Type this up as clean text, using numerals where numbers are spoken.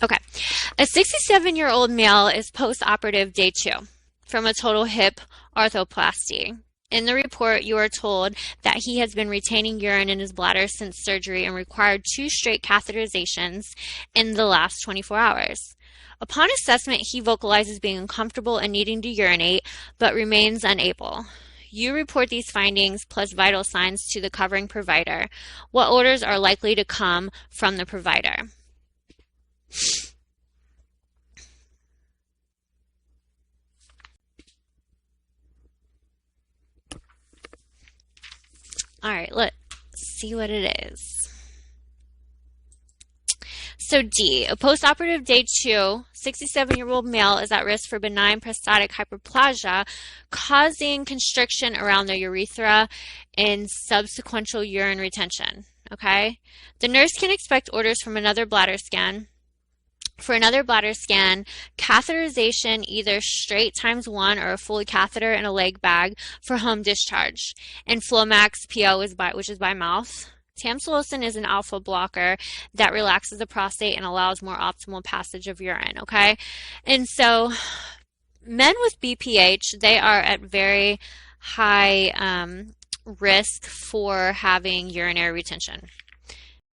Okay. A 67-year-old male is post-operative day 2 from a total hip arthroplasty. In the report, you are told that he has been retaining urine in his bladder since surgery and required 2 straight catheterizations in the last 24 hours. Upon assessment, he vocalizes being uncomfortable and needing to urinate, but remains unable. You report these findings plus vital signs to the covering provider. What orders are likely to come from the provider? All right, let's see what it is. So D, a postoperative day 2, 67-year-old male is at risk for benign prostatic hyperplasia, causing constriction around the urethra and subsequent urine retention. Okay? The nurse can expect orders from another bladder scan. For another bladder scan, catheterization either straight ×1 or a fully catheter in a leg bag for home discharge. And Flomax PO which is by mouth. Tamsulosin is an alpha blocker that relaxes the prostate and allows more optimal passage of urine, okay? And so men with BPH, they are at very high risk for having urinary retention.